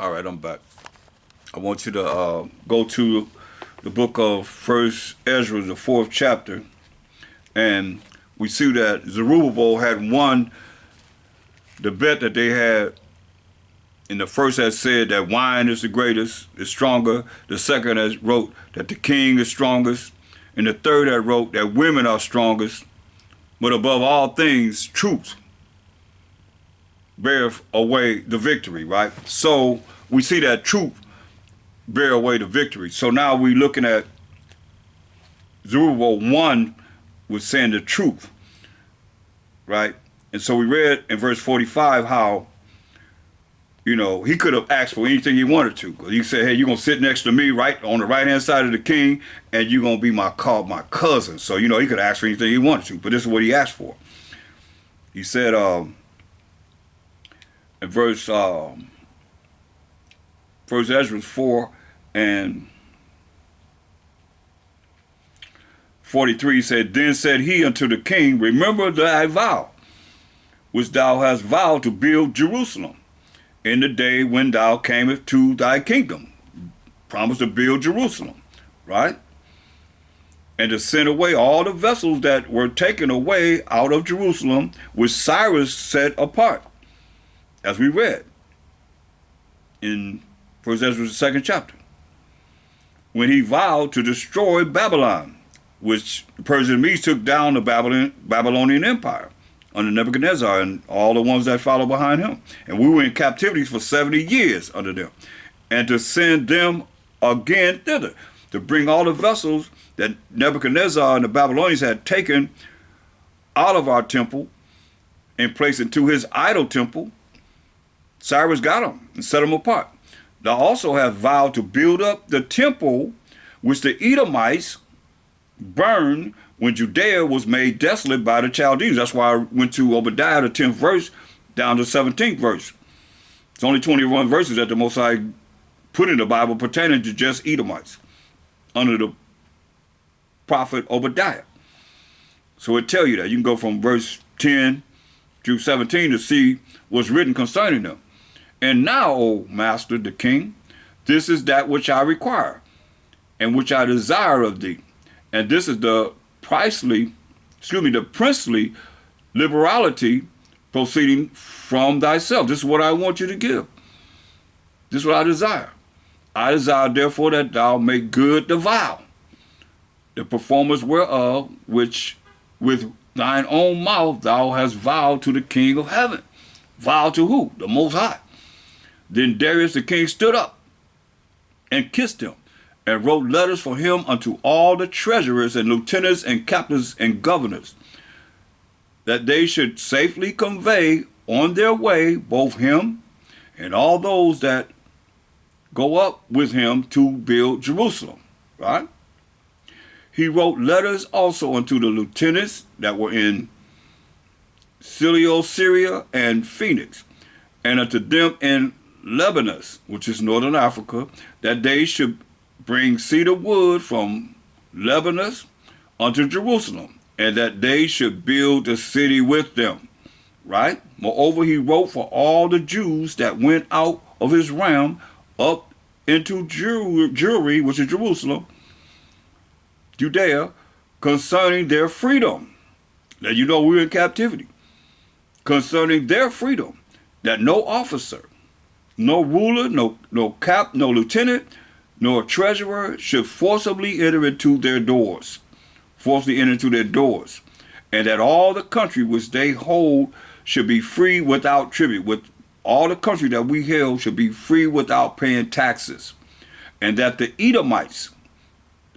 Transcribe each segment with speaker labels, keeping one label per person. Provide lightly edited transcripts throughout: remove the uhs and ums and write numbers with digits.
Speaker 1: All right, I'm back. I want you to go to the book of First Ezra, the 4th chapter, and we see that Zerubbabel had won the bet that they had. In the first that said that wine is the greatest, is stronger. The second that wrote that the king is strongest. And the third that wrote that women are strongest. But above all things, truth bears away the victory, right? So we see that truth bear away the victory. So now we're looking at Zerubbabel 1 was saying the truth, right? And so we read in verse 45 how, you know, he could have asked for anything he wanted to. Because he said, hey, you're going to sit next to me right on the right-hand side of the king, and you're going to be my cousin. So, you know, he could have asked for anything he wanted to, but this is what he asked for. He said in verse Ezra 4 and 43, he said, then said he unto the king, remember thy vow, which thou hast vowed to build Jerusalem in the day when thou camest to thy kingdom. Promise to build Jerusalem, right? And to send away all the vessels that were taken away out of Jerusalem, which Cyrus set apart, as we read in 1 Ezra, the 2nd chapter, when he vowed to destroy Babylon, which the Persians and Medes took down the Babylonian Empire under Nebuchadnezzar and all the ones that followed behind him. And we were in captivity for 70 years under them. And to send them again thither, to bring all the vessels that Nebuchadnezzar and the Babylonians had taken out of our temple and placed into his idol temple. Cyrus got them and set them apart. Thou also have vowed to build up the temple which the Edomites burned when Judea was made desolate by the Chaldeans. That's why I went to Obadiah, the 10th verse, down to the 17th verse. It's only 21 verses that the Most High put in the Bible pertaining to just Edomites under the prophet Obadiah. So it tell you that. You can go from verse 10 through 17 to see what's written concerning them. And now, O master, the king, this is that which I require and which I desire of thee. And this is the princely liberality proceeding from thyself. This is what I want you to give. This is what I desire. I desire, therefore, that thou make good the vow, the performance whereof, which with thine own mouth thou hast vowed to the King of heaven. Vow to who? The Most High. Then Darius the king stood up and kissed him, and wrote letters for him unto all the treasurers and lieutenants and captains and governors, that they should safely convey on their way both him and all those that go up with him to build Jerusalem, right? He wrote letters also unto the lieutenants that were in Syria and Phoenix, and unto them in Lebanon, which is northern Africa, that they should bring cedar wood from Lebanon unto Jerusalem, and that they should build the city with them, right? Moreover, he wrote for all the Jews that went out of his realm up into Jewry, which is Jerusalem, Judea, concerning their freedom. Now, you know we're in captivity. Concerning their freedom, that no officer, no ruler, no lieutenant, nor treasurer should forcibly enter into their doors, and that all the country which they hold should be free without tribute. With all the country that we held should be free without paying taxes, and that the Edomites,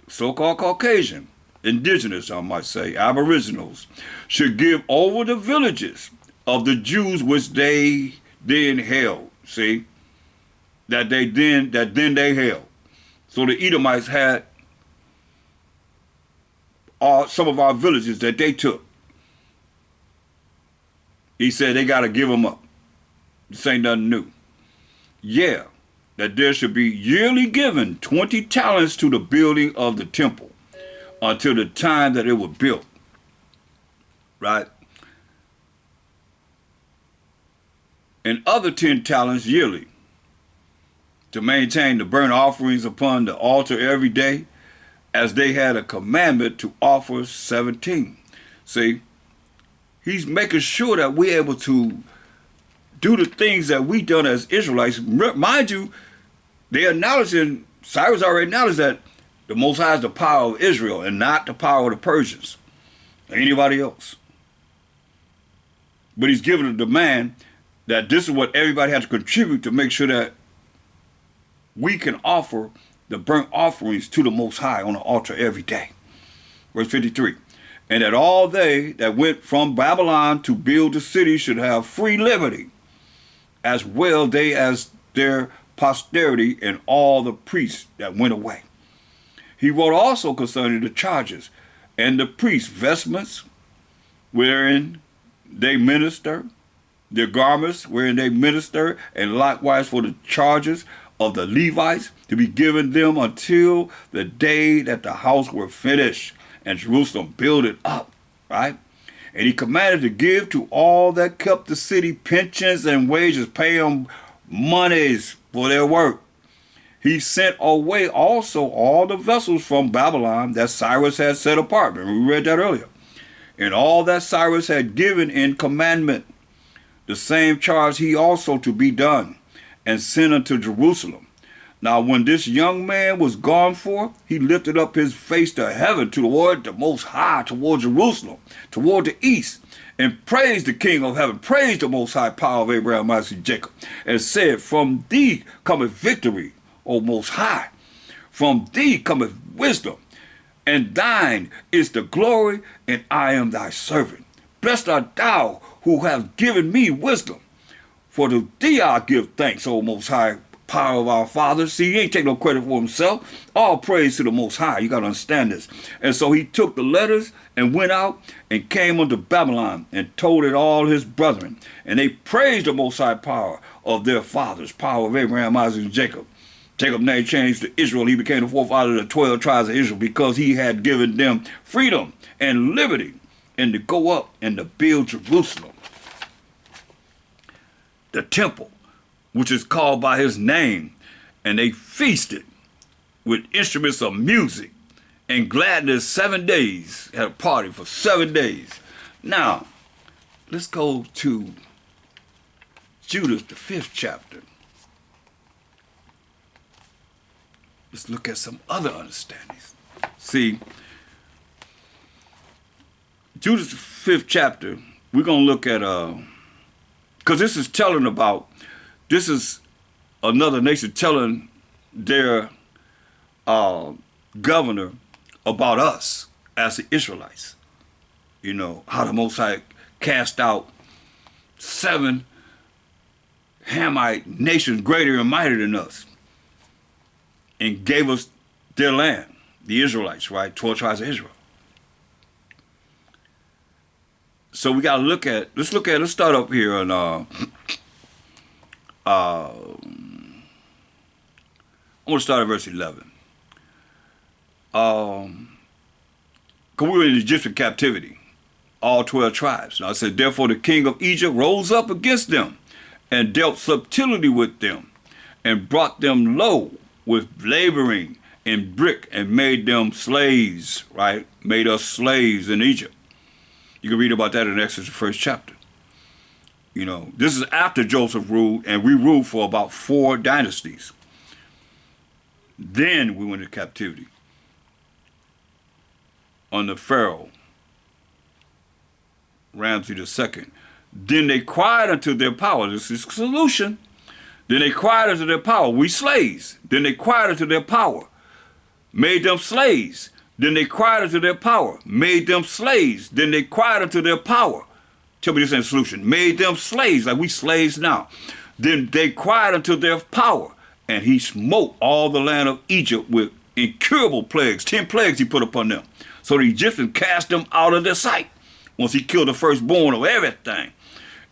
Speaker 1: so-called Caucasian, indigenous, I might say, aboriginals, should give over the villages of the Jews which they then held. See, that then they held. So the Edomites had some of our villages that they took. He said they got to give them up. This ain't nothing new. Yeah, that there should be yearly given 20 talents to the building of the temple until the time that it was built. Right? And other 10 talents yearly to maintain the burnt offerings upon the altar every day, as they had a commandment to offer 17. See, he's making sure that we're able to do the things that we done as Israelites. Mind you, they acknowledging, Cyrus already acknowledged that the Most High is the power of Israel and not the power of the Persians or anybody else. But he's given a demand that this is what everybody has to contribute to make sure that we can offer the burnt offerings to the Most High on the altar every day. Verse 53. And that all they that went from Babylon to build the city should have free liberty, as well they as their posterity and all the priests that went away. He wrote also concerning the charges and the priests' vestments wherein they minister, their garments wherein they minister, and likewise for the charges of the Levites to be given them until the day that the house were finished and Jerusalem builded up, right? And he commanded to give to all that kept the city pensions and wages, pay them monies for their work. He sent away also all the vessels from Babylon that Cyrus had set apart. Remember, we read that earlier. And all that Cyrus had given in commandment, the same charge he also to be done, and sent unto Jerusalem. Now when this young man was gone forth, he lifted up his face to heaven, toward the Most High, toward Jerusalem, toward the east, and praised the King of heaven, praised the Most High power of Abraham, Isaac, and Jacob, and said, From thee cometh victory, O Most High. From thee cometh wisdom, and thine is the glory, and I am thy servant. Blessed art thou who hast given me wisdom. For to thee I give thanks, O Most High, power of our fathers. See, he ain't take no credit for himself. All praise to the Most High. You got to understand this. And so he took the letters and went out and came unto Babylon and told it all his brethren. And they praised the Most High power of their fathers, power of Abraham, Isaac, and Jacob. Jacob's name changed to Israel. He became the fourth out of the 12 tribes of Israel because he had given them freedom and liberty and to go up and to build Jerusalem, the temple, which is called by his name. And they feasted with instruments of music and gladness 7 days. Had a party for 7 days. Now, let's go to Judas, the 5th chapter. Let's look at some other understandings. See, Judas, the 5th chapter, we're going to look at, because this is telling about, this is another nation telling their governor about us as the Israelites. You know, how the Most High cast out 7 Hamite nations greater and mightier than us and gave us their land, the Israelites, right? 12 tribes of Israel. So we got to look at, let's start up here on, I'm going to start at verse 11. Because we were in Egyptian captivity, all 12 tribes. Now it said, therefore the king of Egypt rose up against them and dealt subtlety with them and brought them low with laboring in brick and made them slaves, right? Made us slaves in Egypt. You can read about that in Exodus, the 1st chapter. You know, this is after Joseph ruled, and we ruled for about 4 dynasties. Then we went into captivity under Pharaoh, Ramses II. Then they cried unto their power. This is the solution. Then they cried unto their power. We slaves. Then they cried unto their power. Made them slaves. Then they cried unto their power. Made them slaves. Then they cried unto their power. Tell me this ain't the solution. Made them slaves, like we slaves now. Then they cried unto their power. And he smote all the land of Egypt with incurable plagues. 10 plagues he put upon them. So the Egyptians cast them out of their sight once he killed the firstborn of everything.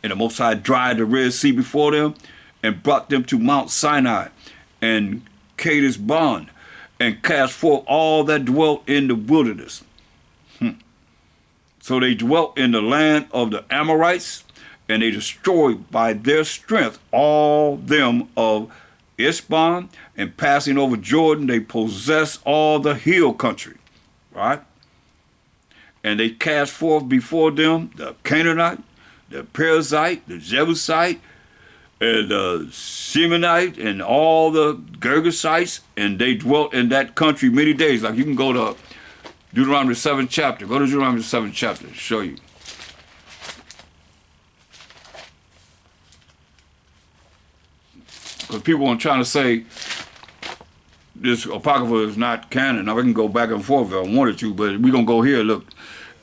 Speaker 1: And the Most High dried the Red Sea before them and brought them to Mount Sinai and Kadesh Barnea and cast forth all that dwelt in the wilderness. So they dwelt in the land of the Amorites, and they destroyed by their strength all them of Ishban, and passing over Jordan, they possessed all the hill country, right? And they cast forth before them the Canaanite, the Perizzite, the Jebusite, and the Shemanite, and all the Girgashites, and they dwelt in that country many days. Like you can go to Deuteronomy 7th chapter. Go to Deuteronomy 7th chapter to show you. Because people are trying to say this Apocrypha is not canon. Now we can go back and forth if I wanted to, but we're going to go here. Look,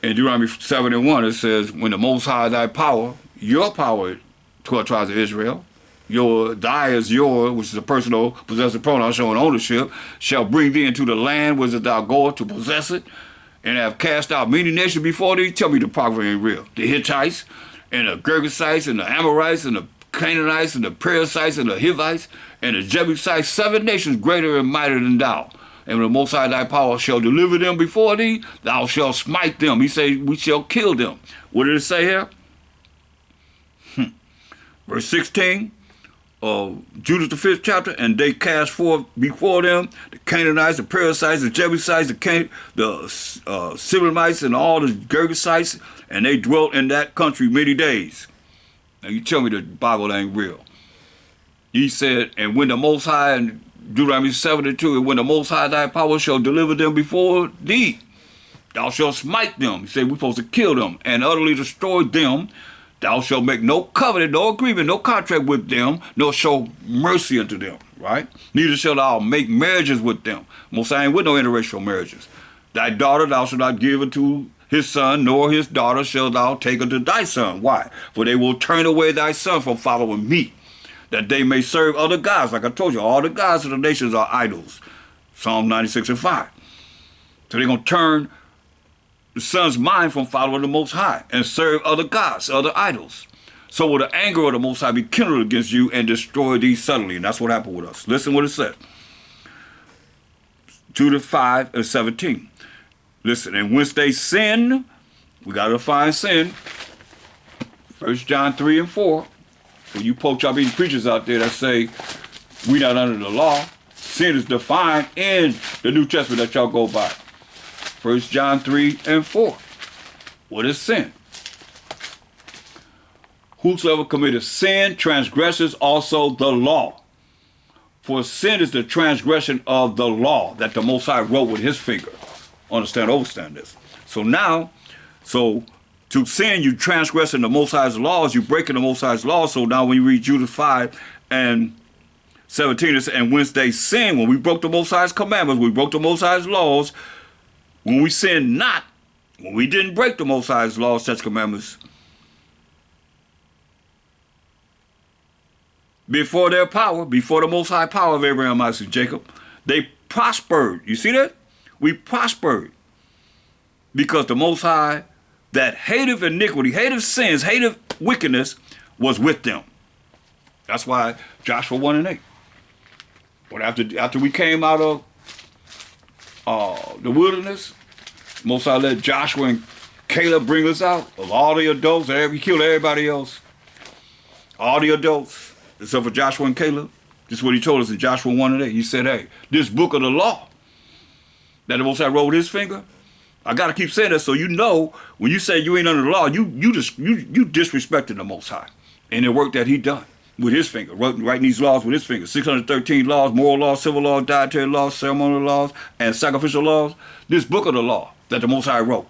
Speaker 1: in Deuteronomy 7:1, it says, when the Most High thy power, your power, 12 tribes of Israel, thy is yours, which is a personal possessive pronoun showing ownership, shall bring thee into the land whither thou goest to possess it, and have cast out many nations before thee. Tell me the Apocrypha ain't real. The Hittites, and the Girgashites, and the Amorites, and the Canaanites, and the Perizzites, and the Hivites, and the Jebusites, 7 nations greater and mightier than thou. And when the Most High thy power shall deliver them before thee, thou shalt smite them. He say, we shall kill them. What did it say here? Verse 16 of Judas the 5th chapter, and they cast forth before them the Canaanites, the Perizzites, the Jebusites, the Siblamites, and all the Girgashites, and they dwelt in that country many days. Now you tell me the Bible ain't real. He said, and when the Most High, in Deuteronomy 7:2, and when the Most High thy power shall deliver them before thee, thou shalt smite them. He said we're supposed to kill them and utterly destroy them. Thou shalt make no covenant, no agreement, no contract with them, nor show mercy unto them, right? Neither shalt thou make marriages with them. Most High ain't with no interracial marriages. Thy daughter thou shalt not give unto his son, nor his daughter shalt thou take unto thy son. Why? For they will turn away thy son from following me, that they may serve other gods. Like I told you, all the gods of the nations are idols. Psalm 96:5. So they're going to turn the son's mind from following the Most High and serve other gods, other idols. So will the anger of the Most High be kindled against you and destroy thee suddenly. And that's what happened with us. Listen what it said. Judah 5:17. Listen, and whence they sin, we got to define sin. 1 John 3:4. When you poke y'all being preachers out there that say we not under the law, sin is defined in the New Testament that y'all go by. 1 John 3:4. What is sin? Whosoever committeth sin transgresses also the law. For sin is the transgression of the law that the Most High wrote with his finger. Understand this. So now, to sin, you transgressing the Most High's laws, you breaking the Most High's laws. So now when you read Judah 5:17, it's, and whence they sin, when we broke the Most High's commandments, we broke the Most High's laws, when we sinned not, when we didn't break the Most High's laws, such commandments, before their power, before the Most High power of Abraham, Isaac, and Jacob, they prospered. You see that? We prospered because the Most High that hateth iniquity, hateth sins, hateth wickedness was with them. That's why Joshua 1:8. But after we came out of the wilderness, Most High let Joshua and Caleb bring us out of all the adults. He killed everybody else. All the adults, except for Joshua and Caleb. This is what he told us in Joshua 1:8. He said, hey, this book of the law that the Most High wrote with his finger, I got to keep saying that so you know, when you say you ain't under the law, you disrespecting the Most High and the work that he done with his finger, writing these laws with his finger. 613 laws, moral laws, civil laws, dietary laws, ceremonial laws, and sacrificial laws. This book of the law that the Most High wrote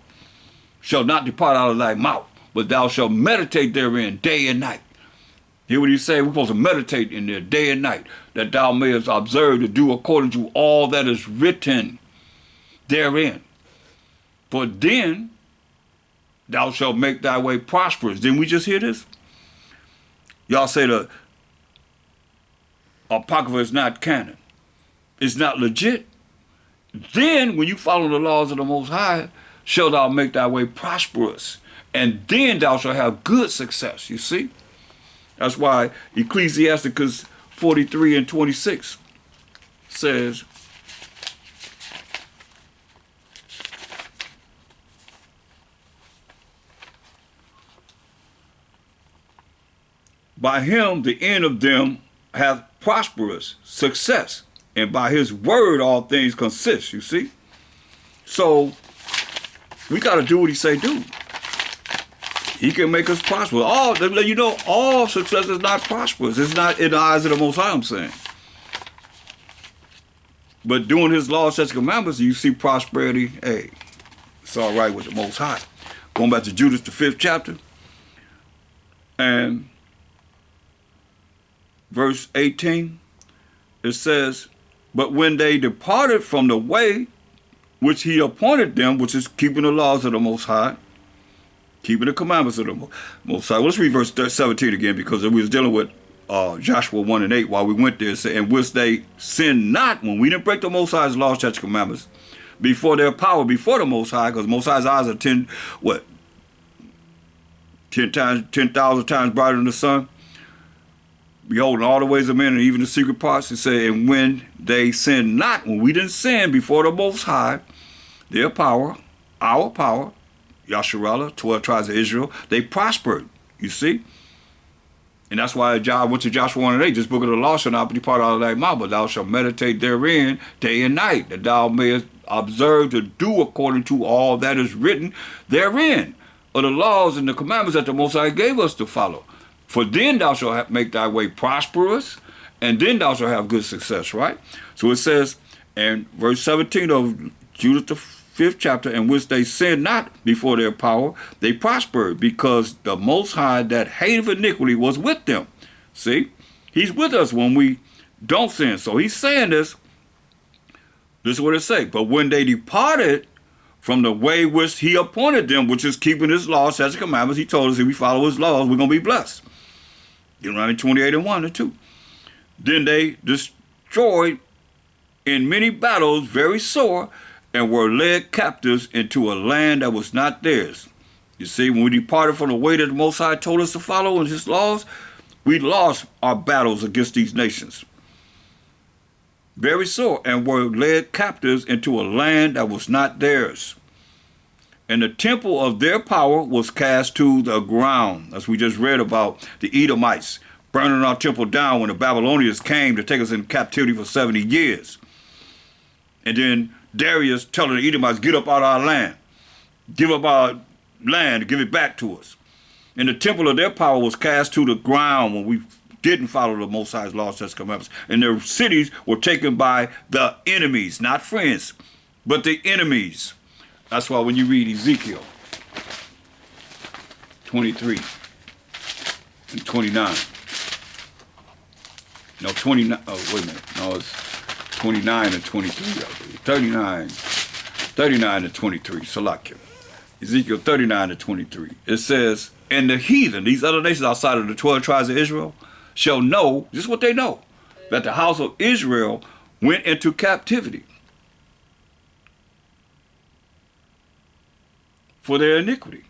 Speaker 1: shall not depart out of thy mouth, but thou shalt meditate therein day and night. Hear what he say? We're supposed to meditate in there day and night, that thou mayest observe to do according to all that is written therein. For then thou shalt make thy way prosperous. Didn't we just hear this? Y'all say the Apocrypha is not canon. It's not legit. Then when you follow the laws of the Most High, shalt thou make thy way prosperous. And then thou shalt have good success, you see? That's why Ecclesiasticus 43:26 says, by him the end of them hath prosperous success. And by his word, all things consist, you see? So we got to do what he say do. He can make us prosperous. All success is not prosperous. It's not in the eyes of the Most High, I'm saying. But doing his laws, statutes, commandments, you see prosperity, hey, it's all right with the Most High. Going back to Judas, the 5th chapter, and verse 18, it says, but when they departed from the way which he appointed them, which is keeping the laws of the Most High, keeping the commandments of the Most High. Let's read verse 17 again, because we was dealing with Joshua 1 and 8 while we went there, and which they sinned not, when we didn't break the Most High's laws, statutes, commandments, before their power, before the Most High, because Most High's eyes are 10,000 times brighter than the sun, beholding all the ways of men and even the secret parts. It said, and when they sinned not, when we didn't sin before the Most High, their power, our power, Yasharallah, 12 tribes of Israel, they prospered, you see? And that's why I went to Joshua 1 and 8, this book of the law shall not depart out of thy mouth, but thou shalt meditate therein day and night, that thou mayest observe to do according to all that is written therein, of the laws and the commandments that the Most High gave us to follow. For then thou shalt make thy way prosperous, and then thou shalt have good success, right? So it says, in verse 17 of Judas the 5th chapter, in which they sinned not before their power, they prospered, because the Most High that hated iniquity was with them. See? He's with us when we don't sin. So he's saying this. This is what it says. But when they departed from the way which he appointed them, which is keeping his laws, statutes, commandments, he told us if we follow his laws, we're going to be blessed. Deuteronomy 28 and 1 and 2. Then they destroyed in many battles very sore, and were led captives into a land that was not theirs. You see, when we departed from the way that the Most High told us to follow in his laws, we lost our battles against these nations. Very sore, and were led captives into a land that was not theirs. And the temple of their power was cast to the ground, as we just read about the Edomites burning our temple down when the Babylonians came to take us in captivity for 70 years. And then Darius telling the Edomites, get up out of our land. Give up our land, give it back to us. And the temple of their power was cast to the ground when we didn't follow the Most High's laws, statutes, commandments. And their cities were taken by the enemies, not friends, but the enemies. That's why when you read Ezekiel 23 and 29. No, 29, oh, wait a minute. No, it's 29 and 23, I believe. 39 and 23, Salakia. Ezekiel 39 and 23. It says, and the heathen, these other nations outside of the 12 tribes of Israel, shall know, this is what they know, that the house of Israel went into captivity for their iniquity,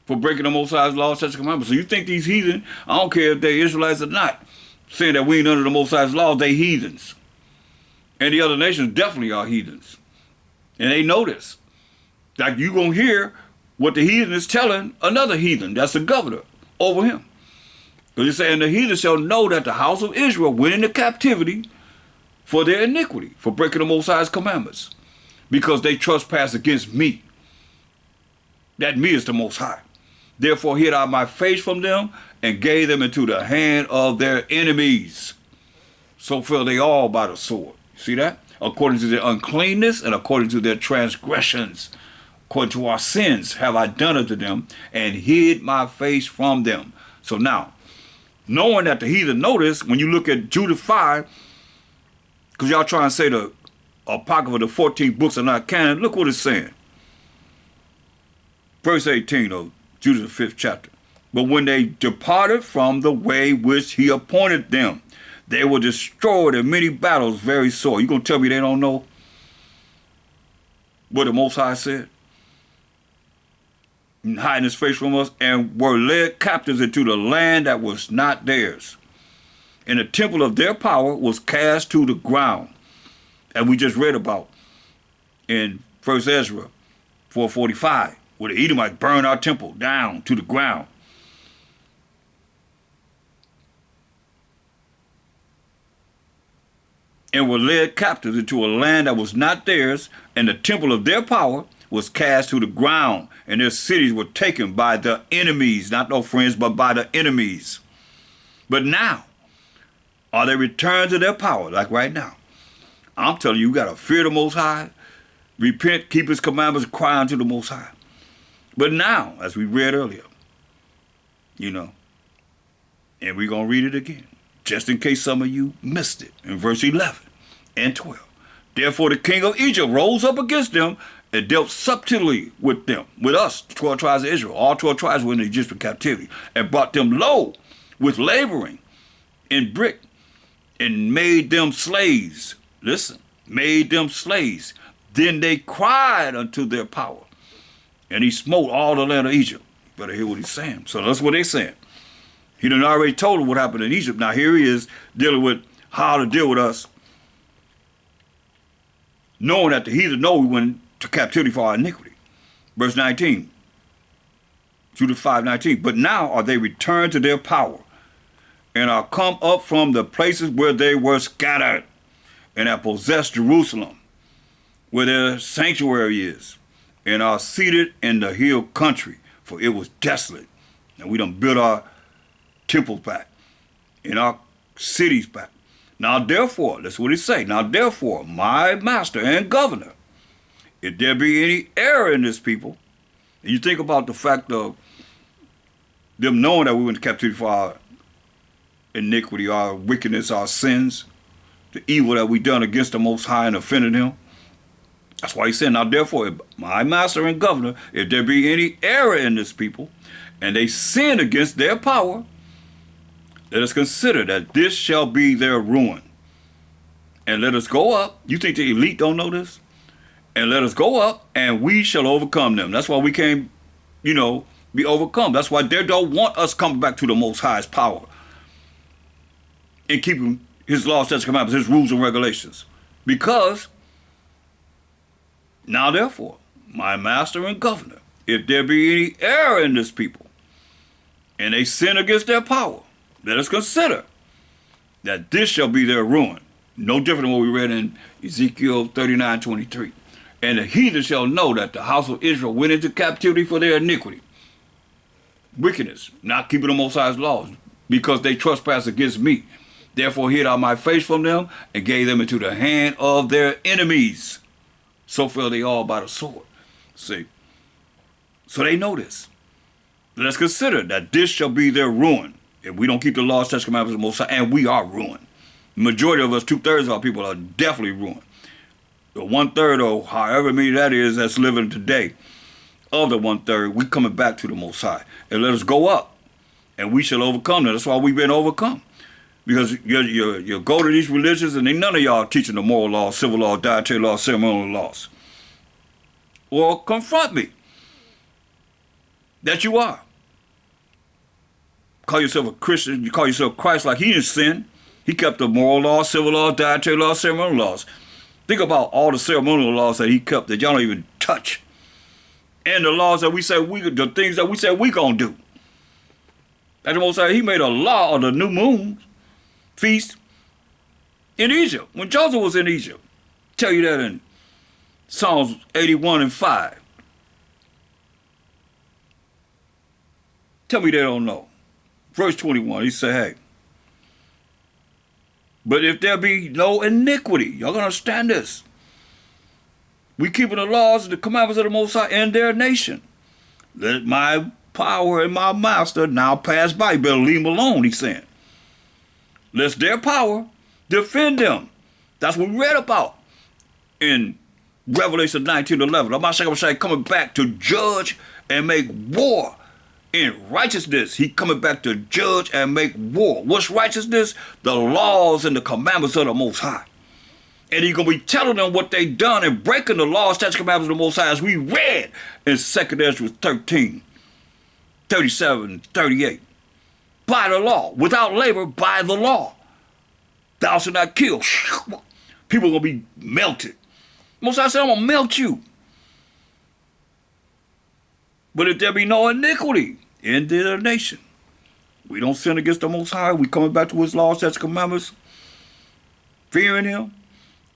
Speaker 1: for breaking the Most High's laws, statutes, commandments. So you think these heathen, I don't care if they're Israelites or not, saying that we ain't under the Most High's laws, they heathens. And the other nations definitely are heathens. And they know this. Like you gonna hear what the heathen is telling another heathen, that's the governor, over him. Because he's saying the heathen shall know that the house of Israel went into captivity for their iniquity, for breaking the Most High's commandments, because they trespass against me. That me is the Most High. Therefore hid I my face from them, and gave them into the hand of their enemies. So fell they all by the sword. See that? According to their uncleanness and according to their transgressions, according to our sins have I done unto them, and hid my face from them. So now, knowing that the heathen know this, when you look at Judah 5, because y'all trying to say the Apocrypha, the 14 books are not canon, look what it's saying. Verse 18 of Judah the 5th chapter. But when they departed from the way which he appointed them, they were destroyed in many battles very sore. You gonna tell me they don't know what the Most High said? And hiding his face from us, and were led captives into the land that was not theirs. And the temple of their power was cast to the ground. And we just read about in 1 Ezra 4:45, where the Edomites burned our temple down to the ground. and were led captives into a land that was not theirs, and the temple of their power was cast to the ground, and their cities were taken by the enemies, not no friends, but by the enemies. But now, are they returned to their power, like right now? I'm telling you, you got to fear the Most High, repent, keep his commandments, cry unto the Most High. But now, as we read earlier, you know, and we're going to read it again, just in case some of you missed it, in verse 11 and 12. Therefore the king of Egypt rose up against them and dealt subtly with them, with us, 12 tribes of Israel. All 12 tribes were in the Egyptian captivity, and brought them low with laboring in brick, and made them slaves. Listen, made them slaves. Then they cried unto their power, and he smote all the land of Egypt. You better hear what he's saying. So that's what they're saying. He done already told them what happened in Egypt. Now here he is dealing with how to deal with us, knowing that the heathen know we went to captivity for our iniquity. Verse 19, Judah 5:19. But now are they returned to their power, and are come up from the places where they were scattered, and have possessed Jerusalem, where their sanctuary is, and are seated in the hill country, for it was desolate. And we done built our temples back, and our cities back. Now therefore, that's what it say. Now therefore, my master and governor, if there be any error in this people, and you think about the fact of them knowing that we went to captivity for our iniquity, our wickedness, our sins, the evil that we done against the Most High and offended him. That's why he said, now therefore, if my master and governor, if there be any error in this people, and they sin against their power, let us consider that this shall be their ruin. And let us go up. You think the elite don't know this? And let us go up, and we shall overcome them. That's why we can't, be overcome. That's why they don't want us coming back to the Most High's power and keeping his laws, statutes, commandments, his rules and regulations. Because, now therefore, my master and governor, if there be any error in this people, and they sin against their power, let us consider that this shall be their ruin. No different than what we read in Ezekiel 39:23. And the heathen shall know that the house of Israel went into captivity for their iniquity, wickedness, not keeping the Most High's laws, because they trespass against me. Therefore hid I my face from them, and gave them into the hand of their enemies. So fell they all by the sword. See? So they know this. Let's consider that this shall be their ruin if we don't keep the laws, statutes, commandments of the Most High, and we are ruined. The majority of us, 2/3 of our people, are definitely ruined. The 1/3, or however many that is, that's living today, of the 1/3, we coming back to the Most High. And let us go up, and we shall overcome them. That's why we've been overcome. Because you go to these religions, and none of y'all teaching the moral laws, civil laws, dietary laws, ceremonial laws. Well, confront me that you are. Call yourself a Christian, you call yourself Christ, like he didn't sin. He kept the moral laws, civil laws, dietary laws, ceremonial laws. Think about all the ceremonial laws that he kept that y'all don't even touch. And the laws that we say the things that we said we gonna do. At the Most High, he made a law of the new moon feast in Egypt, when Joseph was in Egypt. Tell you that in Psalms 81:5. Tell me they don't know. Verse 21, he said, hey, but if there be no iniquity, y'all gonna understand this. We keeping the laws and the commandments of the Most High in their nation. Let my power and my master now pass by. You better leave them alone, he's saying. Lest their power defend them. That's what we read about in Revelation 19:11. MASHAYACH coming back to judge and make war in righteousness. He coming back to judge and make war. What's righteousness? The laws and the commandments of the Most High. And he's going to be telling them what they done and breaking the laws, statutes, commandments of the Most High, as we read in 2 Ezra 13, 37, 38. By the law, without labor, by the law. Thou shalt not kill. People are going to be melted. Most High said, I'm going to melt you. But if there be no iniquity in their nation, we don't sin against the Most High, we coming back to his laws, statutes, commandments, fearing him,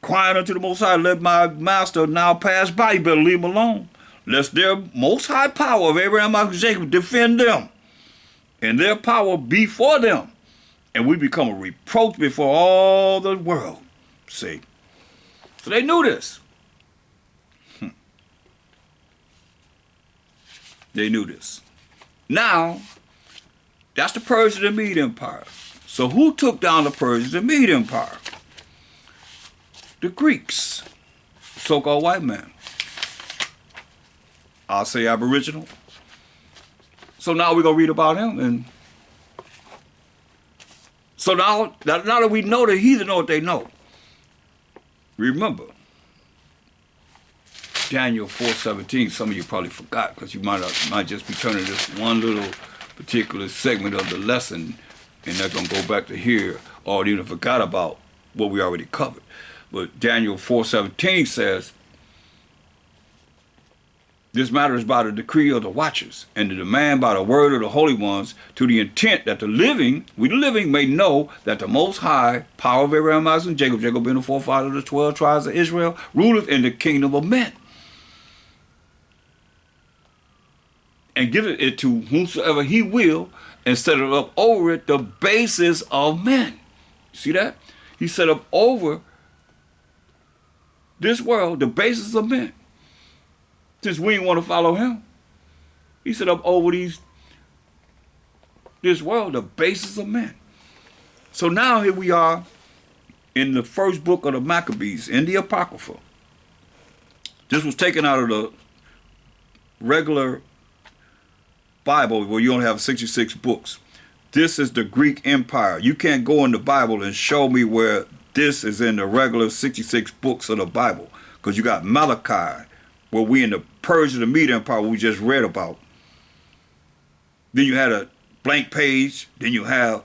Speaker 1: crying unto the Most High, let my master now pass by. You better leave him alone, lest their Most High power of Abraham, Isaac, and Jacob defend them, and their power be for them, and we become a reproach before all the world. See? So they knew this. They knew this. Now, that's the Persian and Mede Empire. So who took down the Persian and Mede Empire? The Greeks, so-called white man. I'll say Aboriginal. So now we're going to read about him. And so now that we know the heathen know what they know, remember, Daniel 4:17, some of you probably forgot because you might just be turning this one little particular segment of the lesson and they're going to go back to here or even forgot about what we already covered. But Daniel 4:17 says, this matter is by the decree of the watchers and the demand by the word of the holy ones to the intent that we the living may know that the Most High, power of Abraham, Isaac, and Jacob being the forefather of the 12 tribes of Israel, ruleth in the kingdom of men. And giveth it to whomsoever he will, and set it up over it the basis of men. See that? He set up over this world the basis of men. Since we didn't want to follow him, he set up over this world the basis of men. So now here we are in the first book of the Maccabees, in the Apocrypha. This was taken out of the regular Bible where you only have 66 books. This is the Greek Empire. You can't go in the Bible and show me where this is in the regular 66 books of the Bible, because you got Malachi, where we in the Persian and Mede Empire we just read about. Then you had a blank page. Then you have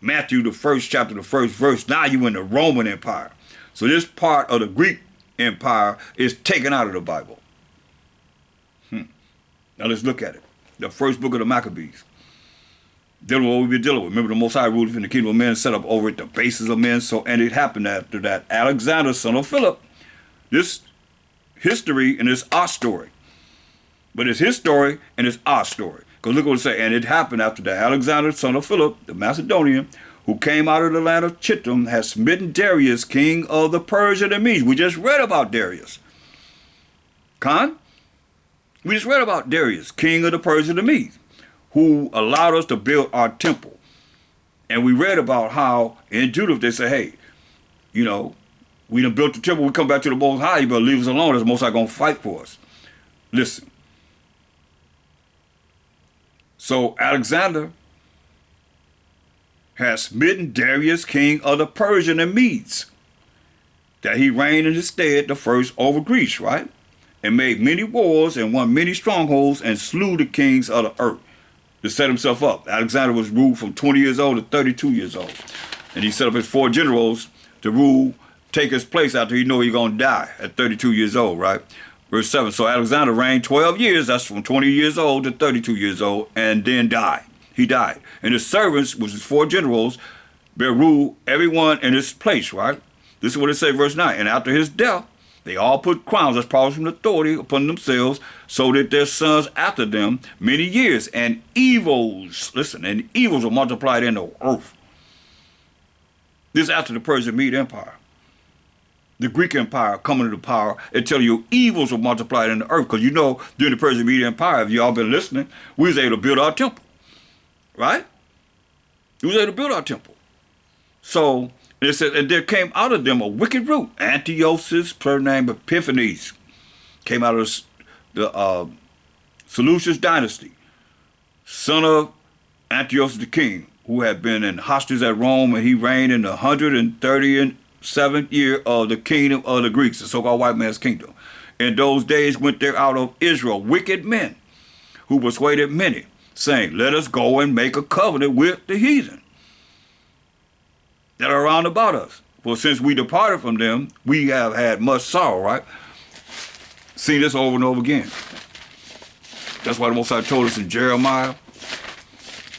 Speaker 1: Matthew, the first chapter, the first verse. Now you in the Roman Empire. So this part of the Greek Empire is taken out of the Bible. Now let's look at it. The first book of the Maccabees. Dealing with what we've been dealing with. Remember, the Most High ruled in the kingdom of men, set up over it the basis of men. So, and it happened after that, Alexander, son of Philip. This history and it's our story. But it's his story and it's our story. Because look what it says. And it happened after that, Alexander, son of Philip, the Macedonian, who came out of the land of Chittim, has smitten Darius, king of the Persian and Medes. We just read about Darius. We just read about Darius, king of the Persian and Medes, who allowed us to build our temple. And we read about how in Judah they say, hey, you know, we done built the temple, we come back to the Most High, you better leave us alone, the Most High gonna fight for us. Listen. So Alexander has smitten Darius, king of the Persian and Medes, that he reigned in his stead the first over Greece, right? And made many wars and won many strongholds and slew the kings of the earth to set himself up. Alexander was ruled from 20 years old to 32 years old. And he set up his 4 generals to rule, take his place after he knew he was going to die at 32 years old, right? Verse 7, so Alexander reigned 12 years, that's from 20 years old to 32 years old, and then died. He died. And his servants, which is 4 generals, they ruled everyone in his place, right? This is what it says, verse 9. And after his death, they all put crowns as powers from authority upon themselves, so that their sons after them many years, and evils, listen, and evils were multiplied in the earth. This after the Persian Mede Empire. The Greek Empire coming to power, it tell you evils were multiplied in the earth. Because you know, during the Persian Mede Empire, if you all been listening, we was able to build our temple. Right? We was able to build our temple. So, it says, and there came out of them a wicked root. Antiochus, per name Epiphanes, came out of the Seleucus dynasty, son of Antiochus the king, who had been in hostage at Rome, and he reigned in the 137th year of the kingdom of the Greeks, the so-called white man's kingdom. In those days went there out of Israel wicked men, who persuaded many, saying, let us go and make a covenant with the heathen that are round about us. For since we departed from them, we have had much sorrow, right? See this over and over again. That's why the Most High told us in Jeremiah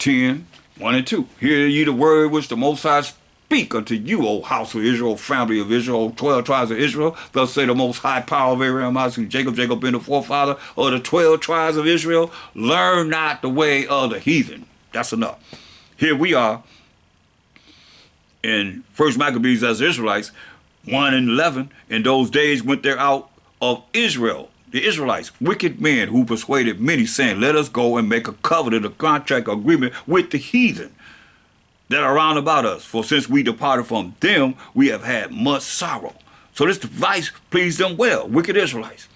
Speaker 1: 10, 1 and 2. Hear ye the word which the Most High speak unto you, O house of Israel, family of Israel, 12 tribes of Israel. Thus say the most high power of Abraham, Isaac, Jacob, Jacob being the forefather of the 12 tribes of Israel. Learn not the way of the heathen. That's enough. Here we are in 1 Maccabees as Israelites, 1 and 11. In those days went there out of Israel, the Israelites, wicked men who persuaded many, saying, let us go and make a covenant, a contract, agreement with the heathen that are round about us. For since we departed from them, we have had much sorrow. So this device pleased them well, wicked Israelites.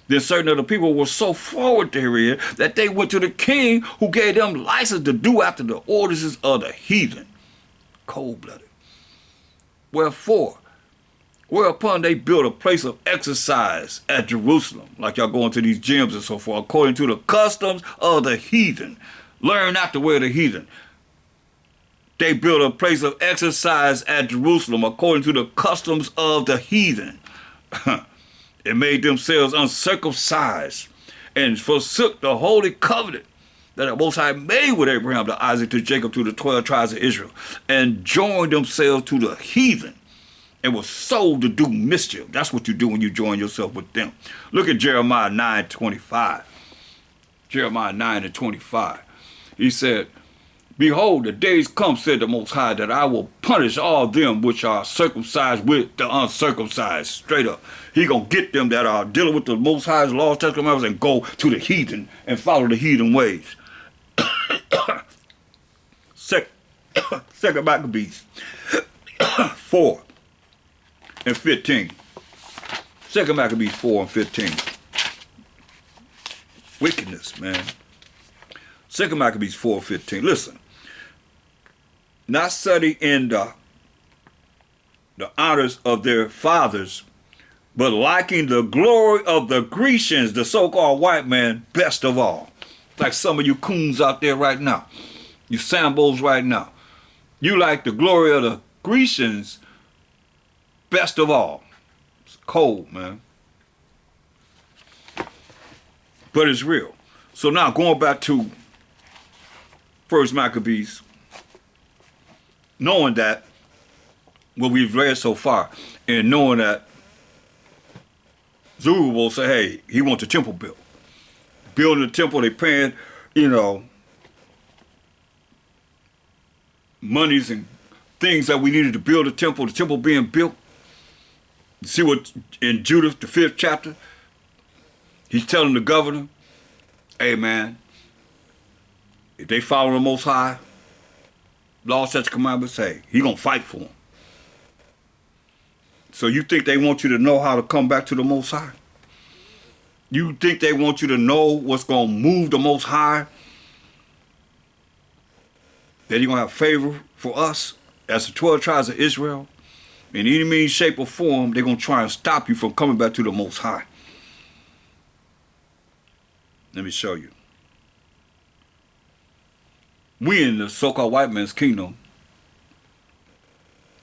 Speaker 1: Then certain of the people were so forward therein that they went to the king, who gave them license to do after the ordinances of the heathen. Cold-blooded. Whereupon they built a place of exercise at Jerusalem, like y'all going to these gyms and so forth, according to the customs of the heathen. Learn not the way of the heathen. They built a place of exercise at Jerusalem, according to the customs of the heathen. And made themselves uncircumcised, and forsook the holy covenant that the Most High made with Abraham, to Isaac, to Jacob, to the 12 tribes of Israel, and joined themselves to the heathen, and was sold to do mischief. That's what you do when you join yourself with them. Look at Jeremiah 9:25. Jeremiah 9:25. He said, behold, the days come, said the Most High, that I will punish all them which are circumcised with the uncircumcised. Straight up. He gonna get them that are dealing with the Most High's laws, testaments, and go to the heathen and follow the heathen ways. Second Maccabees 4 and 15. Second Maccabees 4 and 15. Wickedness, man. Second Maccabees 4 and 15. Listen. Not study in the honors of their fathers, but liking the glory of the Grecians, the so-called white man, best of all. Like some of you coons out there right now. You Sambos right now. You like the glory of the Grecians best of all. It's cold, man. But it's real. So now going back to First Maccabees, knowing that what we've read so far, and knowing that Zerubbabel say, hey, he wants the temple built. Building the temple, they paying, monies and things that we needed to build the temple being built. You see what in Judah, the 5th chapter, he's telling the governor, hey man, if they follow the Most High, law, such commandments, hey, he gonna fight for them. So you think they want you to know how to come back to the Most High? You think they want you to know what's gonna move the Most High? That he's gonna have favor for us as the 12 tribes of Israel? In any means, shape, or form, they're gonna try and stop you from coming back to the Most High. Let me show you. We in the so-called white man's kingdom,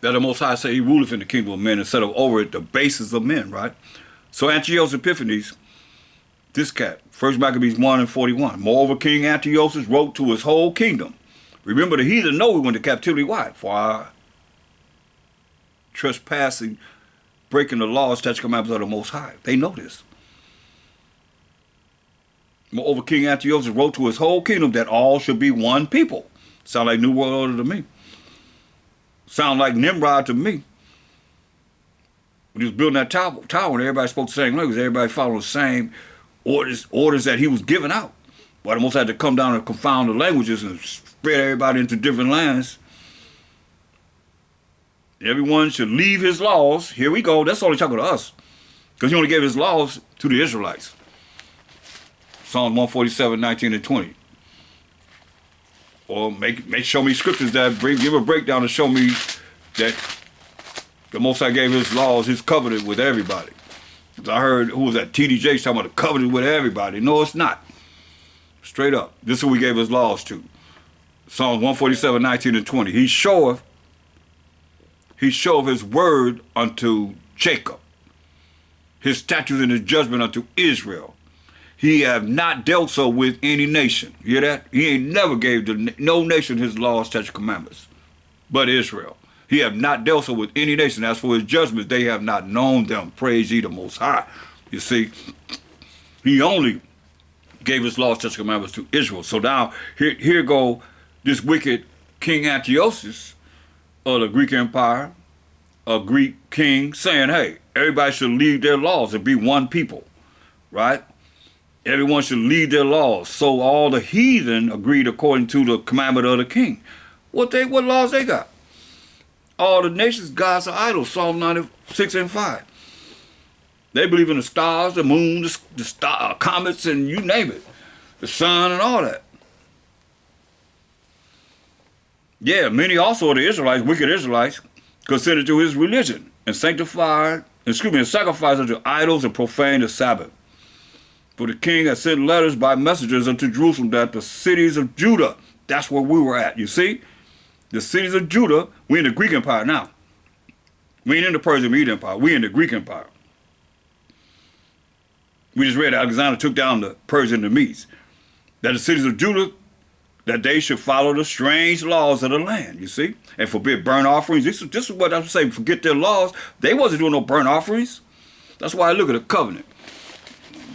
Speaker 1: that the Most High say he ruleth in the kingdom of men and set up over it the bases of men, right? So Antiochus Epiphanes, this cat, 1 Maccabees 1 and 41. Moreover, King Antiochus wrote to his whole kingdom. Remember, the heathen know we went to captivity. Why? For our trespassing, breaking the laws, statutes, commandments of the Most High. They know this. Moreover, King Antiochus wrote to his whole kingdom that all should be one people. Sound like New World Order to me. Sound like Nimrod to me. When he was building that tower and everybody spoke the same language, everybody followed the same orders that he was giving out. But the Most had to come down and confound the languages and spread everybody into different lands. Everyone should leave his laws. Here we go. That's only talking to us. Because he only gave his laws to the Israelites. Psalm 147, 19 and 20. Or show me scriptures that give a breakdown to show me that the Most High gave his laws, his covenant with everybody. I heard, who was that? T.D. Jakes talking about the covenant with everybody. No, it's not. Straight up. This is who we gave his laws to. Psalms 147, 19 and 20. He showeth his word unto Jacob, his statutes and his judgment unto Israel. He have not dealt so with any nation. You hear that? He ain't never gave no nation his laws, statutes, commandments, but Israel. He have not dealt so with any nation. As for his judgments, they have not known them. Praise ye the Most High. You see, he only gave his laws, statutes, and commandments to Israel. So now, here go this wicked King Antiochus of the Greek Empire, a Greek king, saying, hey, everybody should leave their laws and be one people, right? Everyone should leave their laws. So all the heathen agreed according to the commandment of the king. What laws they got? All the nations, gods are idols, Psalm 96 and 5. They believe in the stars, the moon, the star, comets, and you name it. The sun and all that. Yeah, many also of the Israelites, wicked Israelites, considered to his religion and sacrificed unto idols and profaned the Sabbath. For the king had sent letters by messengers unto Jerusalem that the cities of Judah, that's where we were at, you see? The cities of Judah, we in the Greek Empire now. We ain't in the Persian and Medes Empire, we in the Greek Empire. We just read Alexander took down the Persians and the Medes. That the cities of Judah, that they should follow the strange laws of the land, you see? And forbid burnt offerings. This is what I'm saying, forget their laws. They wasn't doing no burnt offerings. That's why I look at the covenant.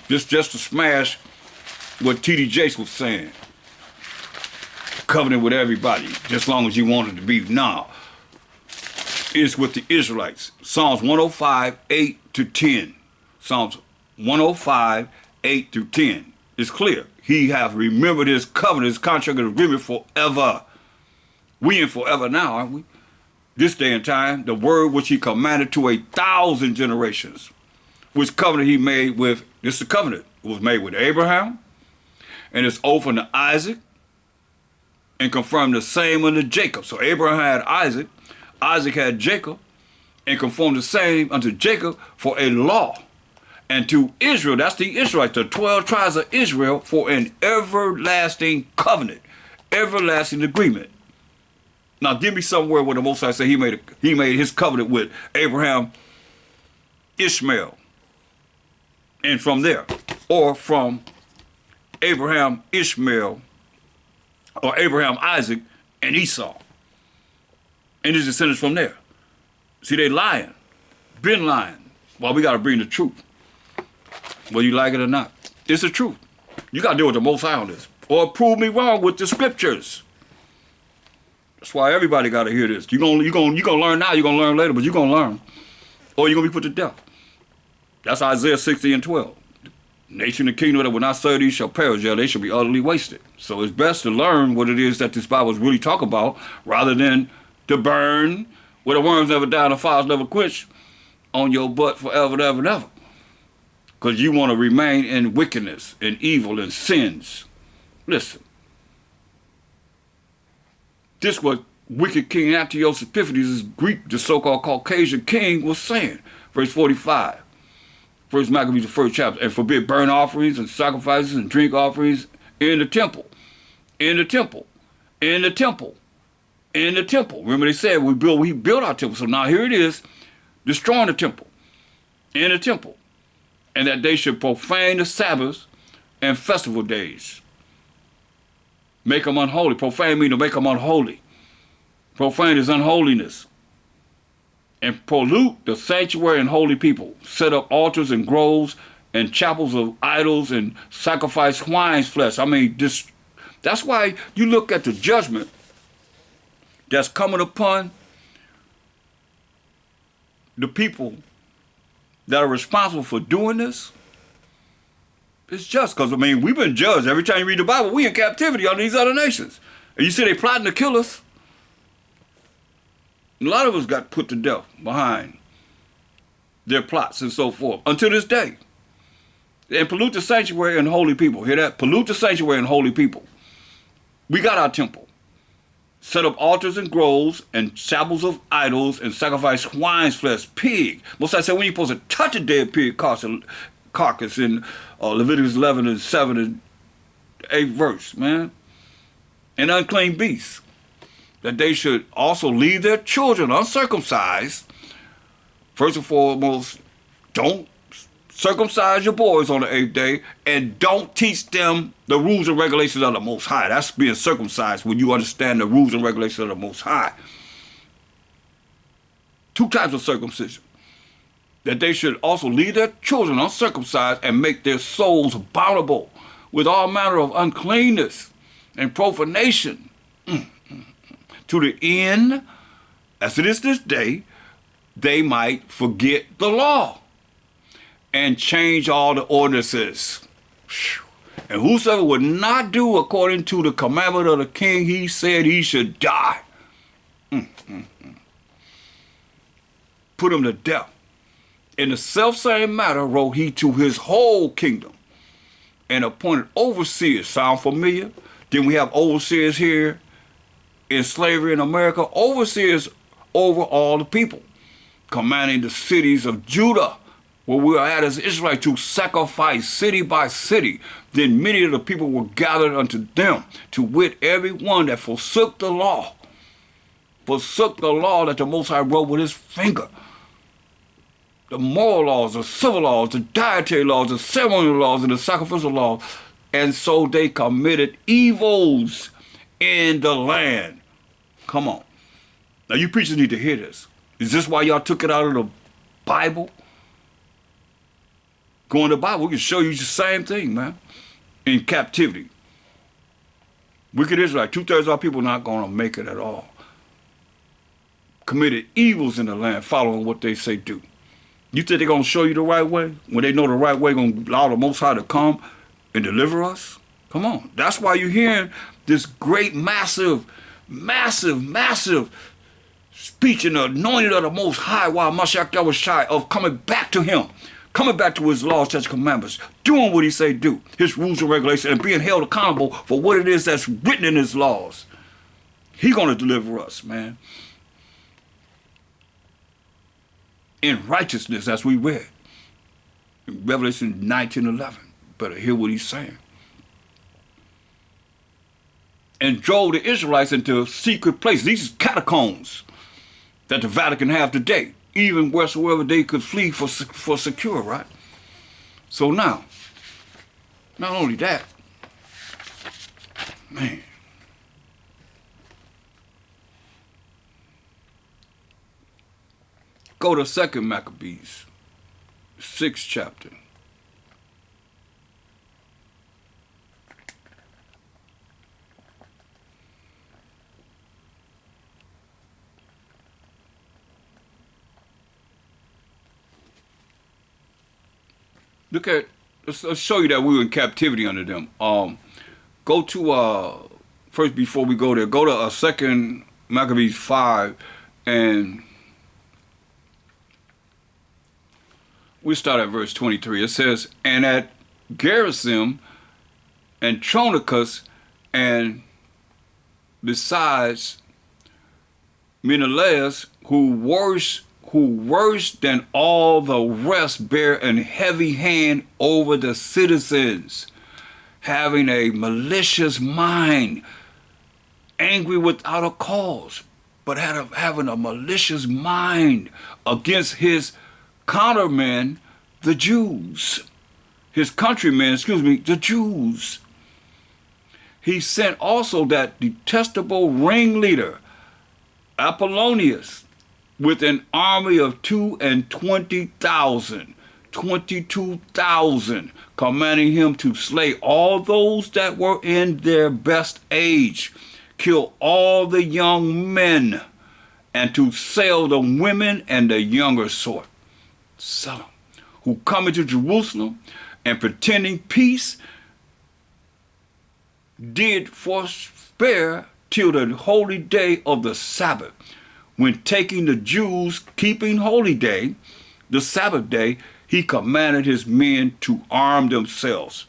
Speaker 1: Just to smash what T.D. Jakes was saying. Covenant with everybody, just as long as you wanted to be. No. It's with the Israelites. Psalms 105, 8 to 10. Psalms 105, 8 through 10. It's clear. He hath remembered his covenant, his contract and agreement forever. We in forever now, aren't we? This day and time, the word which he commanded to 1,000 generations, which covenant he made with, this is the covenant, it was made with Abraham, and it's oath unto Isaac, and confirmed the same unto Jacob. So Abraham had Isaac, Isaac had Jacob, and conformed the same unto Jacob for a law. And to Israel, that's the Israelites, the 12 tribes of Israel, for an everlasting covenant, everlasting agreement. Now give me somewhere where the Most High say he made his covenant with Abraham, Ishmael, and from there, or from Abraham, Ishmael, or Abraham, Isaac, and Esau, and his descendants from there. See, they lying, been lying. Well, we got to bring the truth. Whether you like it or not, it's the truth. You got to deal with the Most High on this, or prove me wrong with the scriptures. That's why everybody got to hear this. You're gonna learn now. You're gonna learn later, but you're gonna learn, or you're gonna be put to death. That's Isaiah 60 and 12. Nation and kingdom that will not serve these shall perish. Yeah, they shall be utterly wasted. So it's best to learn what it is that this Bible is really talking about, rather than to burn where the worms never die and the fires never quench on your butt forever and ever and ever. Because you want to remain in wickedness and evil and sins. Listen. This was wicked King Antiochus Epiphanes, Greek, the so-called Caucasian king, was saying. Verse 45. First Maccabees, the first chapter. And forbid burnt offerings and sacrifices and drink offerings in the temple. In the temple. In the temple. In the temple. Remember they said we built our temple. So now here it is, destroying the temple. In the temple. And that they should profane the Sabbaths and festival days. Make them unholy. Profane means to make them unholy. Profane is unholiness. And pollute the sanctuary and holy people. Set up altars and groves and chapels of idols and sacrifice swine's flesh. I mean, that's why you look at the judgment that's coming upon the people that are responsible for doing this. It's just because, I mean, we've been judged. Every time you read the Bible, we in captivity under these other nations. And you see they plotting to kill us. And a lot of us got put to death behind their plots and so forth until this day. And pollute the sanctuary and holy people. Hear that? Pollute the sanctuary and holy people. We got our temple. Set up altars and groves and chapels of idols and sacrifice swine's flesh, pig. Most I said when you're supposed to touch a dead pig carcass in Leviticus 11 and 7 and 8 verse, man. And unclean beasts. That they should also leave their children uncircumcised. First and foremost, don't circumcise your boys on the 8th day, and don't teach them the rules and regulations of the Most High. That's being circumcised when you understand the rules and regulations of the Most High. 2 types of circumcision. That they should also leave their children uncircumcised and make their souls abominable with all manner of uncleanness and profanation, to the end, as it is this day, they might forget the law and change all the ordinances. And whosoever would not do according to the commandment of the king, he said he should die. Put him to death. In the selfsame matter wrote he to his whole kingdom and appointed overseers. Sound familiar? Then we have overseers here in slavery in America, overseers over all the people, commanding the cities of Judah, where we are at as Israelites, to sacrifice city by city. Then many of the people were gathered unto them, to wit, every one that forsook the law that the Most High wrote with his finger. The moral laws, the civil laws, the dietary laws, the ceremonial laws, and the sacrificial laws. And so they committed evils in the land. Come on. Now you preachers need to hear this. Is this why y'all took it out of the Bible? Go in the Bible, we can show you the same thing, man. In captivity. Wicked Israelites, 2/3 of our people not going to make it at all. Committed evils in the land, following what they say do. You think they're going to show you the right way? When they know the right way, going to allow the Most High to come and deliver us? Come on. That's why you're hearing this great, massive speech in the anointing of the Most High, while MASHAYACH of coming back to him, coming back to his laws, statutes, commandments, doing what he say do, his rules and regulations, and being held accountable for what it is that's written in his laws. He's going to deliver us, man. In righteousness, as we read in Revelation 19:11. Better hear what he's saying. And drove the Israelites into secret places. These catacombs that the Vatican have today, even wheresoever they could flee for secure, right? So now, not only that, man, go to 2 Maccabees, 6th chapter. Look at, let's show you that we were in captivity under them. Go to, first before we go there, go to 2 Maccabees 5, and we start at verse 23. It says, and at Gerizim and Tronicus, and besides Menelaus, who worse than all the rest bear an heavy hand over the citizens, having a malicious mind, angry without a cause, but having a malicious mind against his countermen, the Jews. His countrymen, the Jews. He sent also that detestable ringleader, Apollonius, with an army of 22,000, commanding him to slay all those that were in their best age, kill all the young men, and to sell the women and the younger sort. Sell them. Who come into Jerusalem and pretending peace, did forbear till the holy day of the Sabbath, when taking the Jews keeping holy day, the Sabbath day, he commanded his men to arm themselves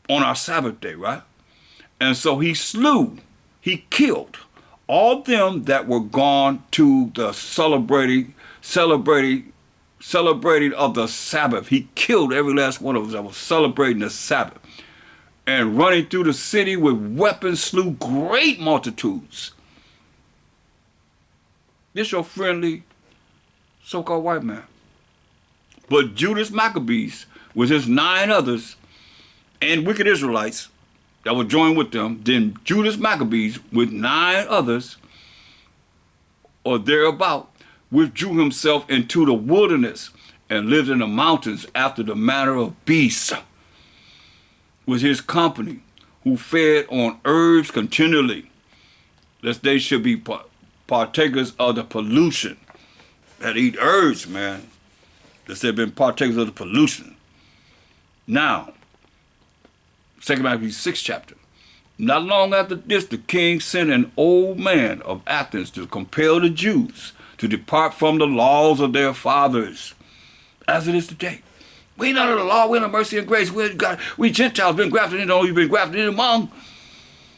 Speaker 1: on our Sabbath day, right? And so he killed all them that were gone to the celebrating of the Sabbath. He killed every last one of us that was celebrating the Sabbath. And running through the city with weapons, slew great multitudes. This your friendly so-called white man. But Judas Maccabees, with his 9 others, and wicked Israelites that were joined with them, then Judas Maccabees with 9 others or thereabout, withdrew himself into the wilderness and lived in the mountains after the manner of beasts with his company, who fed on herbs continually, lest they should be partakers of the pollution. That eat herbs, man. Lest they've been partakers of the pollution. Now, 2 Maccabees 6 chapter. Not long after this, the king sent an old man of Athens to compel the Jews to depart from the laws of their fathers, as it is today. We ain't under the law, we're under mercy and grace. We Gentiles been grafted in, you've been grafted in among.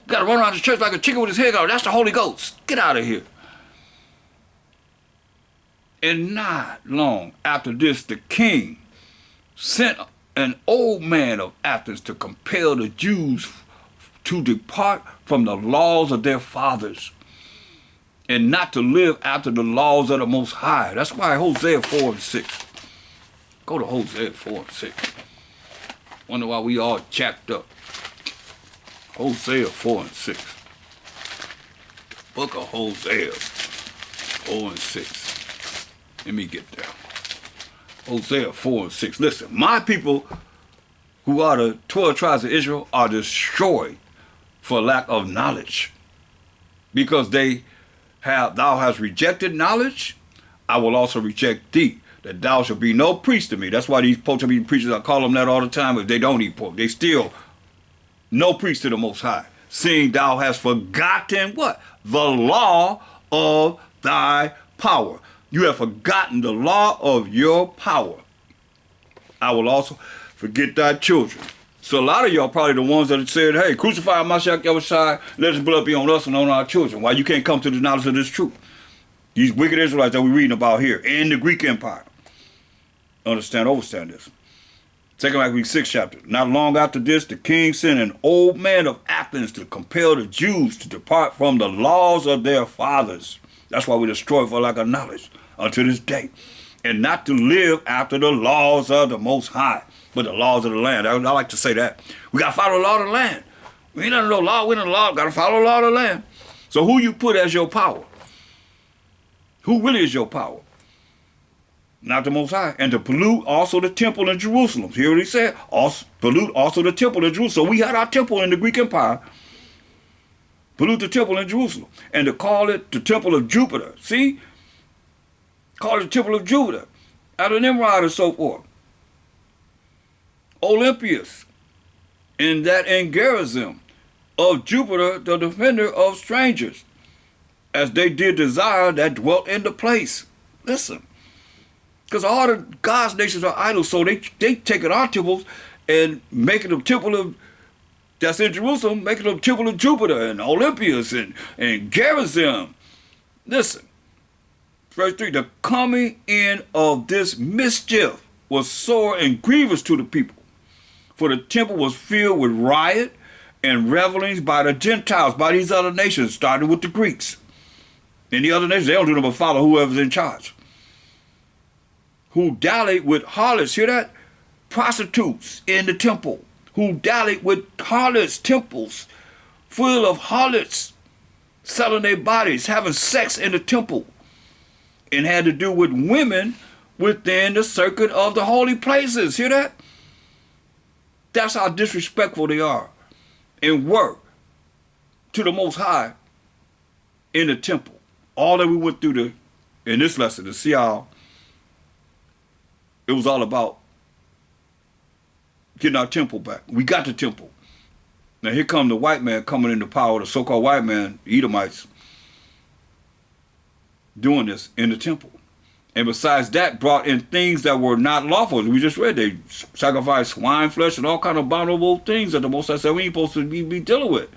Speaker 1: Got to run around the church like a chicken with his head out. That's the Holy Ghost. Get out of here. And not long after this, the king sent an old man of Athens to compel the Jews to depart from the laws of their fathers and not to live after the laws of the Most High. That's why Hosea 4 and 6. Go to Hosea 4 and 6. Wonder why we all chapped up. Hosea 4 and 6. Book of Hosea 4 and 6. Let me get there. Hosea 4 and 6. Listen, my people who are the 12 tribes of Israel are destroyed for lack of knowledge. Because thou hast rejected knowledge, I will also reject thee, that thou shalt be no priest to me. That's why these post-eating preachers, I call them that all the time, if they don't eat pork. They still no priest to the Most High, seeing thou hast forgotten what? The law of thy power. You have forgotten the law of your power. I will also forget thy children. So a lot of y'all probably the ones that said, hey, crucify MASHAYACH, YAHAWASHI, let his blood be on us and on our children. Why you can't come to the knowledge of this truth? These wicked Israelites that we're reading about here in the Greek Empire. Understand this. 2 Maccabees 6 chapter. Not long after this, the king sent an old man of Athens to compel the Jews to depart from the laws of their fathers. That's why we destroy for lack of knowledge unto this day. And not to live after the laws of the Most High, but the laws of the land. I like to say that. We got to follow the law of the land. We ain't under no law, we under the law. Got to follow the law of the land. So who you put as your power? Who really is your power? Not the Most High. And to pollute also the temple in Jerusalem. Hear what he said? Pollute also the temple in Jerusalem. So we had our temple in the Greek Empire. Pollute the temple in Jerusalem. And to call it the temple of Jupiter. See? Call it the temple of Jupiter. Out of Nimrod and so forth. Olympius. And that in Gerizim of Jupiter, the defender of strangers. As they did desire that dwelt in the place. Listen. Because all the God's nations are idols, so they taking our temples and making them temple of, that's in Jerusalem, making them temple of Jupiter and Olympius and Gerizim. Listen, verse 3, the coming in of this mischief was sore and grievous to the people, for the temple was filled with riot and revelings by the Gentiles, by these other nations, starting with the Greeks. And the other nations, they don't do nothing but follow whoever's in charge. Who dallied with harlots, hear that? Prostitutes in the temple. Who dallied with harlots, temples full of harlots, selling their bodies, having sex in the temple, and had to do with women within the circuit of the holy places. Hear that? That's how disrespectful they are and were to the Most High in the temple. All that we went through in this lesson to see how it was all about getting our temple back. We got the temple. Now here come the white man coming into power, the so-called white man, the Edomites, doing this in the temple. And besides that, brought in things that were not lawful. We just read they sacrificed swine flesh and all kind of abominable things that the Most High said we ain't supposed to be dealing with.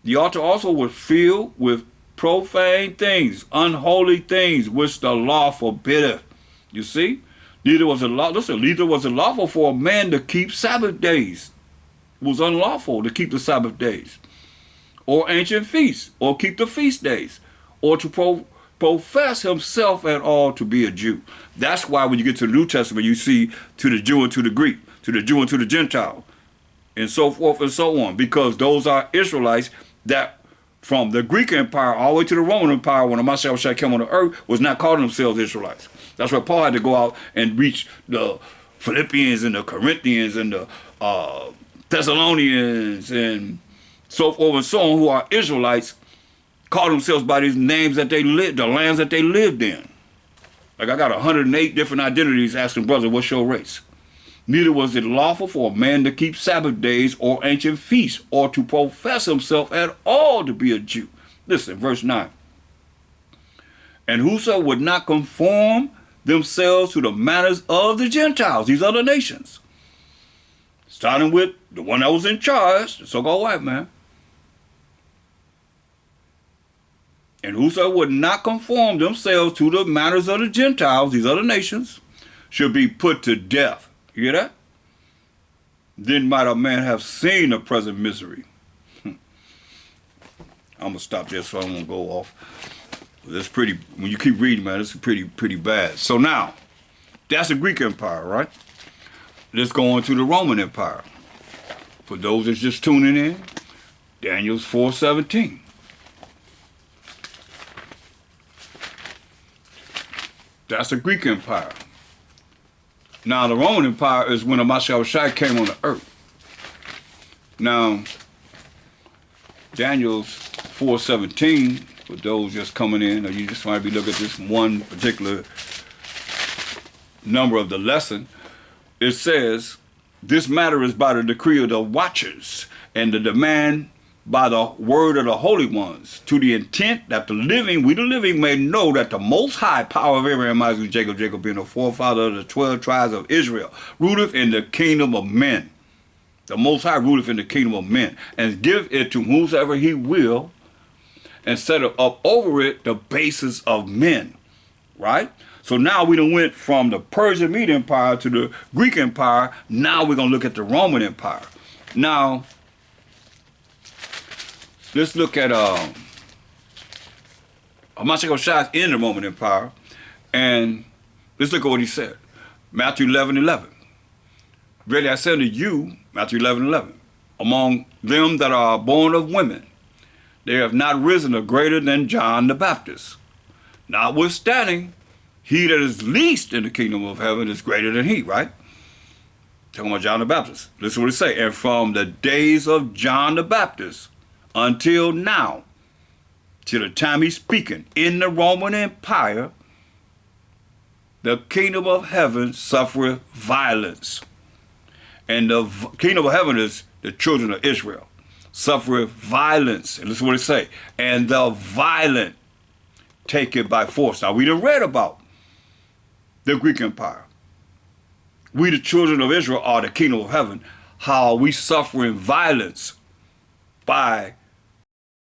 Speaker 1: The altar also was filled with profane things, unholy things, which the law forbiddeth. You see, neither was it lawful for a man to keep Sabbath days. It was unlawful to keep the Sabbath days, or ancient feasts, or keep the feast days, or to profess himself at all to be a Jew. That's why when you get to the New Testament, you see to the Jew and to the Greek, to the Jew and to the Gentile, and so forth and so on, because those are Israelites that from the Greek Empire all the way to the Roman Empire when the MASHAYACH came on the earth was not calling themselves Israelites. That's why Paul had to go out and reach the Philippians and the Corinthians and the Thessalonians and so forth and so on, who are Israelites, call themselves by these names that they lived, the lands that they lived in. Like I got 108 different identities asking, brother, what's your race? Neither was it lawful for a man to keep Sabbath days or ancient feasts or to profess himself at all to be a Jew. Listen, verse 9. And whoso would not conform themselves to the manners of the Gentiles, these other nations. Starting with the one that was in charge, the so-called white man. And whoso would not conform themselves to the manners of the Gentiles, these other nations, should be put to death. You hear that? Then might a man have seen the present misery. I'm going to stop there so I won't go off. That's pretty, when you keep reading, man, it's pretty bad. So now, that's the Greek Empire, right? Let's go on to the Roman Empire. For those that's just tuning in, Daniel's 4:17. That's the Greek Empire. Now, the Roman Empire is when the MASHAYACH came on the earth. Now, Daniel's 4:17, for those just coming in, or you just might be looking at this one particular number of the lesson, it says, this matter is by the decree of the watchers and the demand by the word of the holy ones, to the intent that we the living may know that the most high power of Abraham, Isaac, and Jacob being the forefather of the 12 tribes of Israel, ruleth in the kingdom of men. The most high ruleth in the kingdom of men, and give it to whomsoever he will, and set up over it the basis of men. Right? So now we done went from the Persian Mede Empire to the Greek Empire. Now we're going to look at the Roman Empire. Now, let's look at MASHAYACH in the Roman Empire, and let's look at what he said. Matthew 11:11. Verily I say unto you, Matthew 11:11, among them that are born of women, there have not risen a greater than John the Baptist. Notwithstanding, he that is least in the kingdom of heaven is greater than he, right? Talking about John the Baptist. Listen to what it say. And from the days of John the Baptist until now, till the time he's speaking, in the Roman Empire, the kingdom of heaven suffereth violence. And the kingdom of heaven is the children of Israel. Suffereth violence. And listen to what it say. And the violent take it by force. Now, we done read about the Greek Empire. We, the children of Israel, are the kingdom of heaven. How we suffering violence by